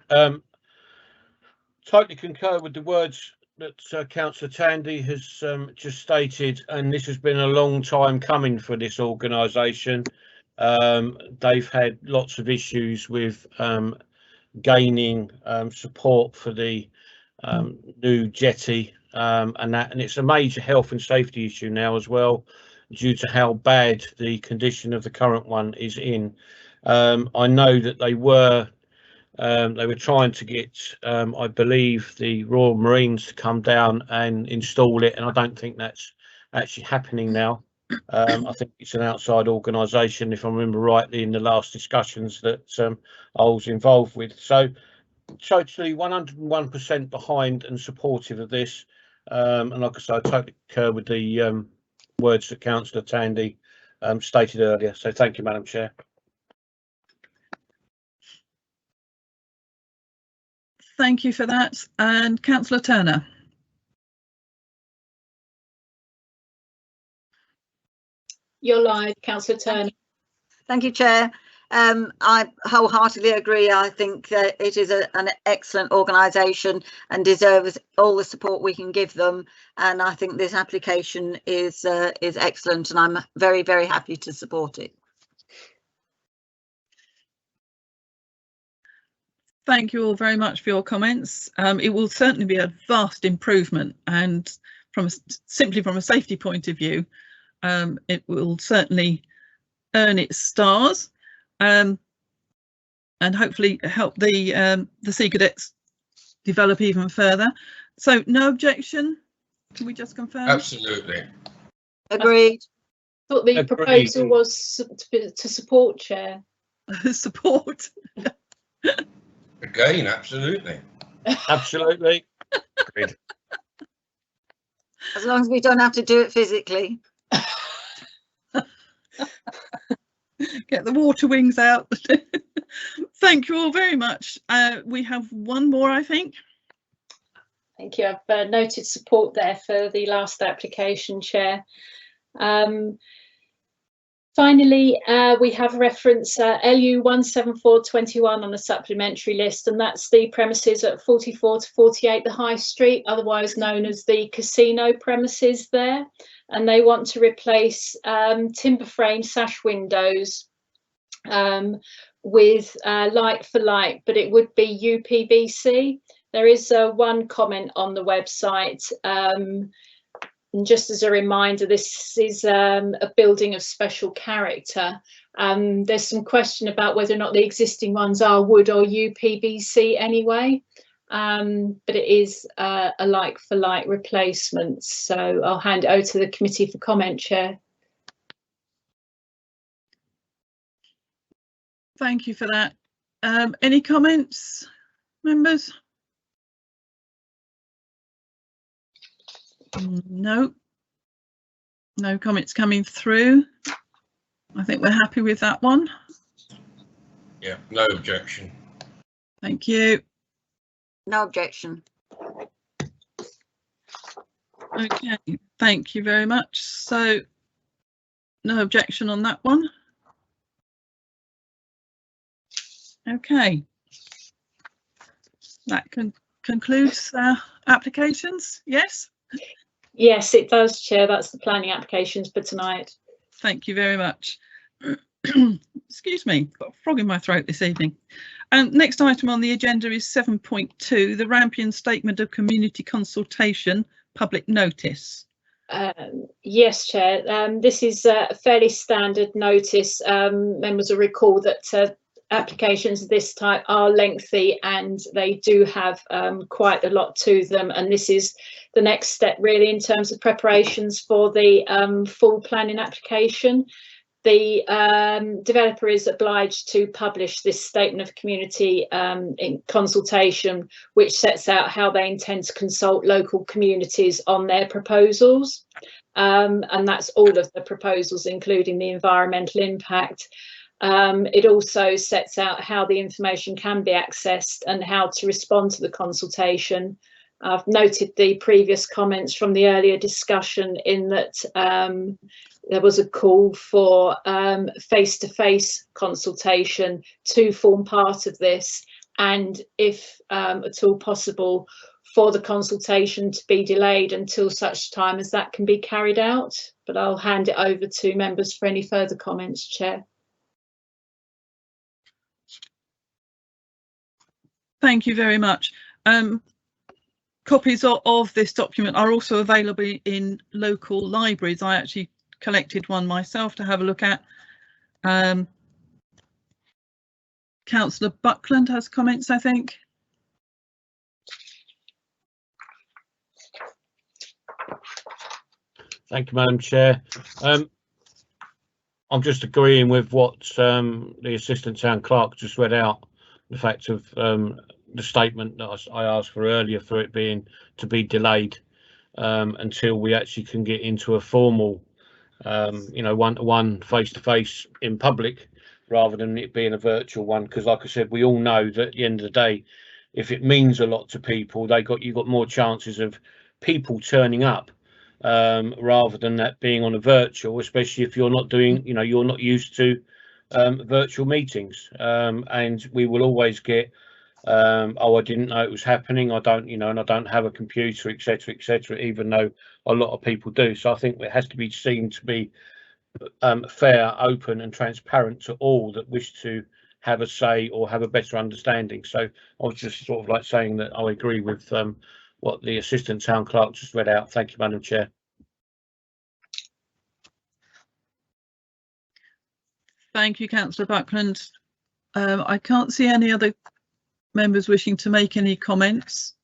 Totally concur with the words that Councillor Tandy has just stated, and this has been a long time coming for this organisation. They've had lots of issues with gaining support for the new jetty and it's a major health and safety issue now as well, due to how bad the condition of the current one is in. I know that they were trying to get, I believe, the Royal Marines to come down and install it, and I don't think that's actually happening now. I think it's an outside organisation, if I remember rightly, in the last discussions that I was involved with. So totally 101% behind and supportive of this. And like I said, I totally concur with the words that Councillor Tandy stated earlier. So thank you, Madam Chair. Thank you for that. And Councillor Turner. You're live, Councillor Turner. Thank you, Chair. I wholeheartedly agree. I think that it is an excellent organisation and deserves all the support we can give them. And I think this application is excellent, and I'm very, very happy to support it. Thank you all very much for your comments. It will certainly be a vast improvement, and simply from a safety point of view, it will certainly earn its stars, and hopefully help the Sea Cadets develop even further. So no objection? Can we just confirm? Absolutely. Agreed. I thought the proposal was to support, Chair. Support. Again, absolutely. Absolutely. Agreed. As long as we don't have to do it physically. Get the water wings out. Thank you all very much. We have one more, I think. Thank you. I've noted support there for the last application, Chair. Finally, we have reference LU 17421 on the supplementary list, and that's the premises at 44 to 48 the High Street, otherwise known as the casino premises there. And they want to replace timber frame sash windows with light for light, but it would be UPVC. There is one comment on the website. And just as a reminder, this is a building of special character. There's some question about whether or not the existing ones are wood or UPVC anyway, but it is a like for like replacement. So I'll hand it over to the committee for comment, Chair. Thank you for that. Any comments, members? No comments coming through. I think we're happy with that one. Yeah, no objection. Thank you. No objection. Okay, thank you very much. So no objection on that one. Okay, that concludes applications. Yes. Yes, it does, Chair. That's the planning applications for tonight. Thank you very much. Excuse me, got a frog in my throat this evening. And next item on the agenda is 7.2, the Rampion Statement of Community Consultation Public Notice. Yes, Chair. This is a fairly standard notice. Members will recall that applications of this type are lengthy and they do have quite a lot to them, and this is the next step really in terms of preparations for the full planning application. The developer is obliged to publish this statement of community in consultation, which sets out how they intend to consult local communities on their proposals, and that's all of the proposals, including the environmental impact. It also sets out how the information can be accessed and how to respond to the consultation. I've noted the previous comments from the earlier discussion in that there was a call for face-to-face consultation to form part of this, and if at all possible, for the consultation to be delayed until such time as that can be carried out. But I'll hand it over to members for any further comments, Chair. Thank you very much. Copies of this document are also available in local libraries. I actually collected one myself to have a look at. Councillor Buckland has comments, I think. Thank you, Madam Chair. I'm just agreeing with what the Assistant Town Clerk just read out, the fact of the statement that I asked for earlier, for it being to be delayed until we actually can get into a formal, you know, one-to-one, face-to-face in public, rather than it being a virtual one. Because, like I said, we all know that at the end of the day, if it means a lot to people, you've got more chances of people turning up, rather than that being on a virtual, especially if you're not doing, you know, you're not used to virtual meetings, and we will always get oh, I didn't know it was happening, I don't, you know, and I don't have a computer, etc., even though a lot of people do. So I think it has to be seen to be fair, open and transparent to all that wish to have a say or have a better understanding. So I was just sort of like saying that I agree with what the Assistant Town Clerk just read out. Thank you, Madam Chair. Thank you, Councillor Buckland. I can't see any other members wishing to make any comments.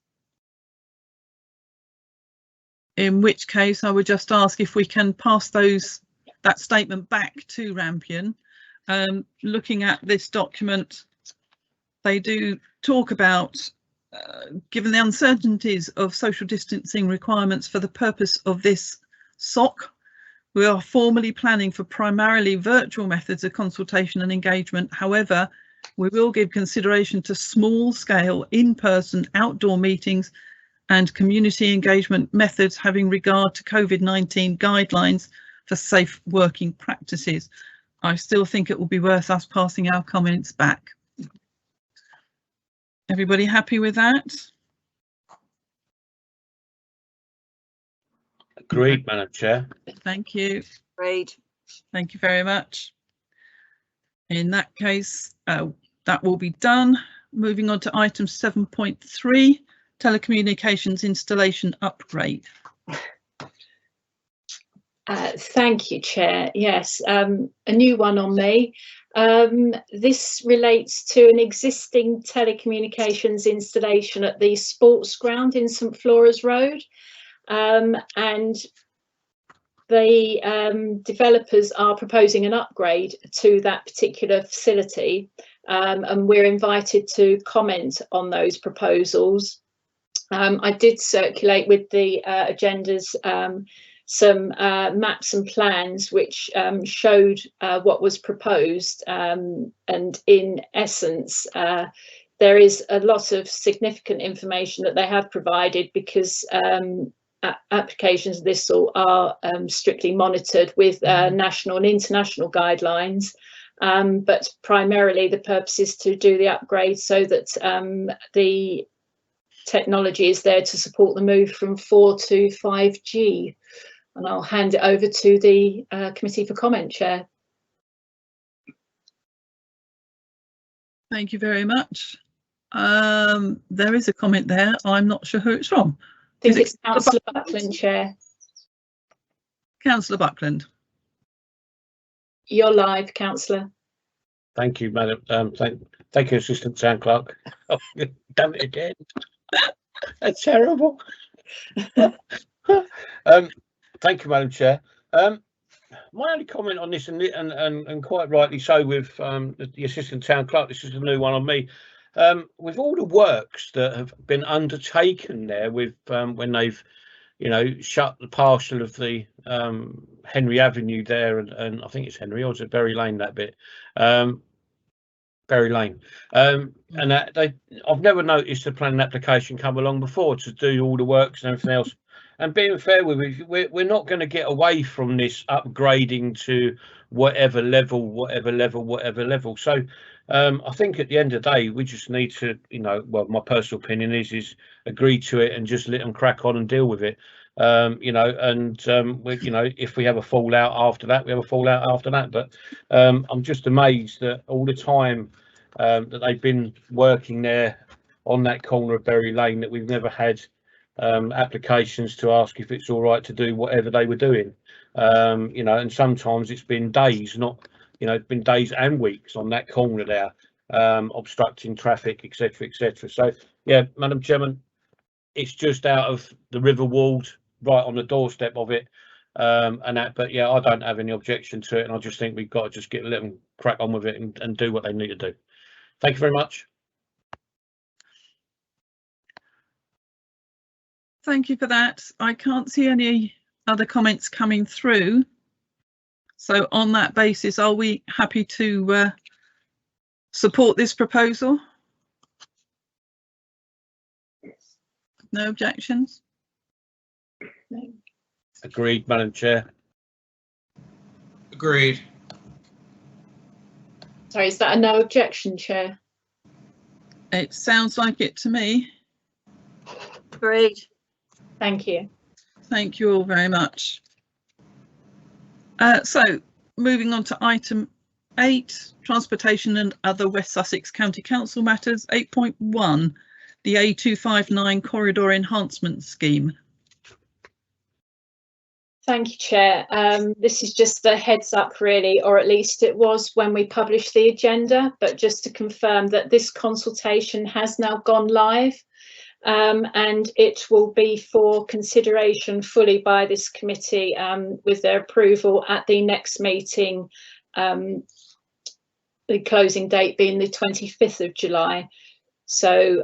In which case, I would just ask if we can pass that statement back to Rampion. Looking at this document, they do talk about, given the uncertainties of social distancing requirements for the purpose of this SOC, we are formally planning for primarily virtual methods of consultation and engagement. However, we will give consideration to small-scale, in-person, outdoor meetings and community engagement methods having regard to COVID-19 guidelines for safe working practices. I still think it will be worth us passing our comments back. Everybody happy with that? Agreed, Madam Chair. Thank you. Agreed. Thank you very much. In that case, that will be done. Moving on to item 7.3, telecommunications installation upgrade. Thank you, Chair. Yes, a new one on me. This relates to an existing telecommunications installation at the sports ground in St Flora's Road, and the developers are proposing an upgrade to that particular facility, and we're invited to comment on those proposals. I did circulate with the agendas some maps and plans which showed what was proposed, and in essence there is a lot of significant information that they have provided, because applications of this sort are strictly monitored with national and international guidelines, but primarily the purpose is to do the upgrade so that the technology is there to support the move from 4 to 5G. And I'll hand it over to the committee for comment, Chair. Thank you very much. There is a comment there. I'm not sure who it's from. I think it's Councillor Buckland, Chair. Councillor Buckland. You're live, Councillor. Thank you, Madam. Thank you, Assistant Town Clerk. Oh, you've done it again. That's terrible. Thank you, Madam Chair. My only comment on this, and quite rightly so, with the Assistant Town Clerk, this is a new one on me. With all the works that have been undertaken there, with when they've, you know, shut the partial of the Henry Avenue there, and I think it's Henry, or is it Berry Lane, that bit? Berry Lane, and that I've never noticed a planning application come along before to do all the works and everything else. And being fair with you, we're not going to get away from this upgrading to whatever level. So I think at the end of the day, we just need to, you know, well, my personal opinion is agree to it and just let them crack on and deal with it. You know, and you know, if we have a fallout after that, we have a fallout after that. But I'm just amazed that all the time that they've been working there on that corner of Berry Lane, that we've never had applications to ask if it's all right to do whatever they were doing. You know, and sometimes it's been days, not, you know, it's been days and weeks on that corner there, obstructing traffic, etc. So yeah, Madam Chairman, it's just out of the River Wald, right on the doorstep of it, and that. But yeah, I don't have any objection to it, and I just think we've got to just let them crack on with it and do what they need to do. Thank you very much. Thank you for that. I can't see any other comments coming through. So on that basis, are we happy to support this proposal? No objections? No. Agreed, Madam Chair. Agreed. Sorry, is that a no objection, Chair? It sounds like it to me. Agreed. Thank you. Thank you all very much. So moving on to item 8, transportation and other West Sussex County Council matters. 8.1, the A259 corridor enhancement scheme. Thank you, Chair. This is just a heads up really, or at least it was when we published the agenda, but just to confirm that this consultation has now gone live. And it will be for consideration fully by this committee with their approval at the next meeting, the closing date being the 25th of July. So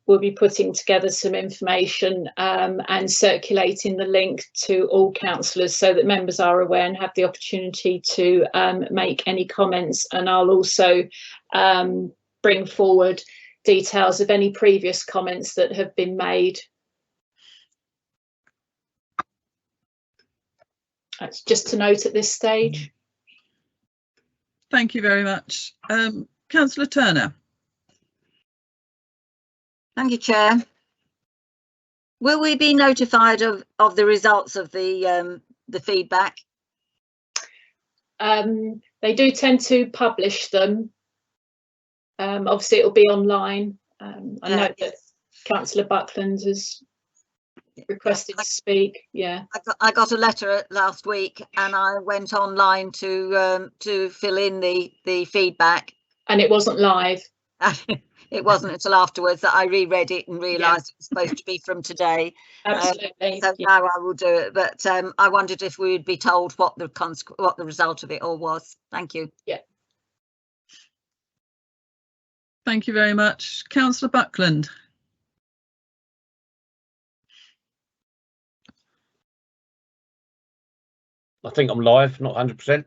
we'll be putting together some information and circulating the link to all councillors so that members are aware and have the opportunity to make any comments. And I'll also bring forward details of any previous comments that have been made. That's just to note at this stage. Thank you very much. Councillor Turner. Thank you, Chair. Will we be notified of the results of the feedback? They do tend to publish them. Obviously, it'll be online. I know that Councillor Buckland has requested to speak. Yeah, I got a letter last week, and I went online to fill in the feedback, and it wasn't live. It wasn't until afterwards that I reread it and realised it was supposed to be from today. Absolutely. So now I will do it. But I wondered if we would be told what the result of it all was. Thank you. Yeah. Thank you very much. Councillor Buckland. I think I'm live, not 100%.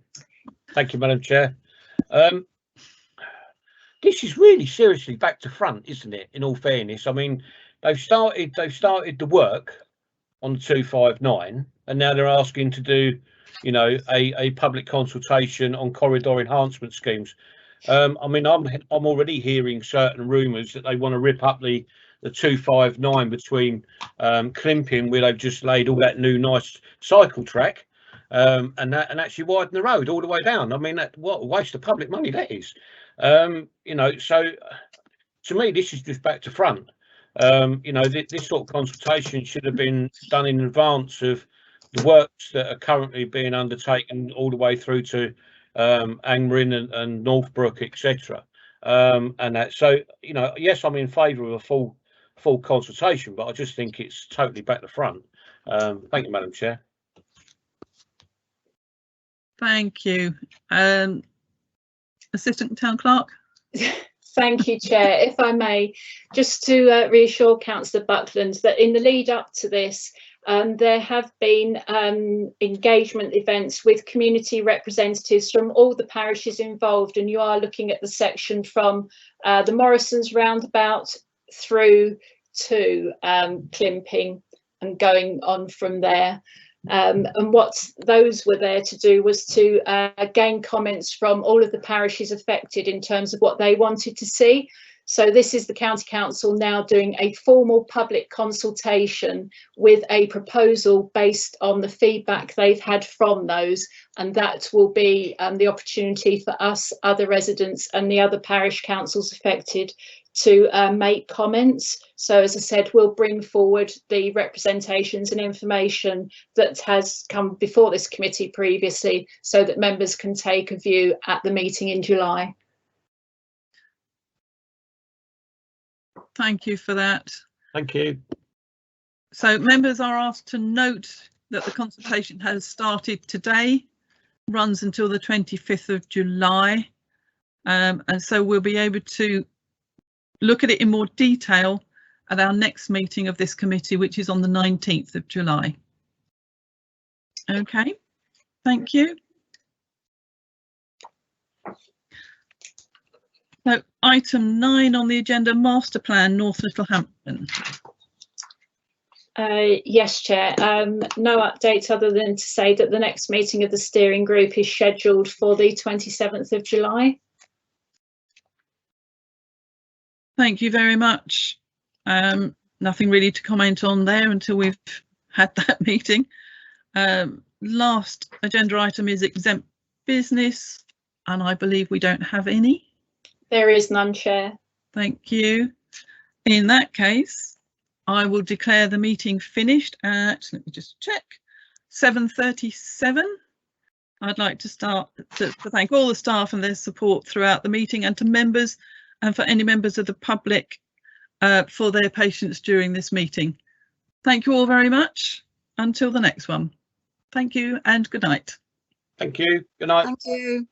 Thank you, Madam Chair. This is really seriously back to front, isn't it? In all fairness, I mean, they've started the work on the 259, and now they're asking to do, you know, a public consultation on corridor enhancement schemes. I mean, I'm already hearing certain rumours that they want to rip up the 259 between Climping, where they've just laid all that new nice cycle track, and actually widen the road all the way down. I mean, what a waste of public money that is. You know, so to me, this is just back to front. You know, this sort of consultation should have been done in advance of the works that are currently being undertaken all the way through to Angmering and Northbrook, etc. And that, so, you know, yes, I'm in favour of a full consultation, but I just think it's totally back to front. Thank you, Madam Chair. Thank you. Assistant Town Clerk. Thank you, Chair. If I may, just to reassure Councillor Buckland that in the lead up to this, there have been engagement events with community representatives from all the parishes involved, and you are looking at the section from the Morrisons roundabout through to Climping and going on from there. And what those were there to do was to gain comments from all of the parishes affected in terms of what they wanted to see. So this is the County Council now doing a formal public consultation with a proposal based on the feedback they've had from those, and that will be the opportunity for us, other residents and the other parish councils affected to make comments. So as I said, we'll bring forward the representations and information that has come before this committee previously so that members can take a view at the meeting in July. Thank you for that. Thank you. So members are asked to note that the consultation has started today, runs until the 25th of July. And so we'll be able to look at it in more detail at our next meeting of this committee, which is on the 19th of July. Okay, thank you. So item 9 on the agenda, master plan, North Littlehampton. Yes, Chair. No updates other than to say that the next meeting of the steering group is scheduled for the 27th of July. Thank you very much. Nothing really to comment on there until we've had that meeting. Last agenda item is exempt business, and I believe we don't have any. There is none, Chair. Thank you. In that case, I will declare the meeting finished at, let me just check, 7:37. I'd like to start to thank all the staff and their support throughout the meeting, and to members and for any members of the public for their patience during this meeting. Thank you all very much. Until the next one. Thank you and good night. Thank you. Good night. Thank you.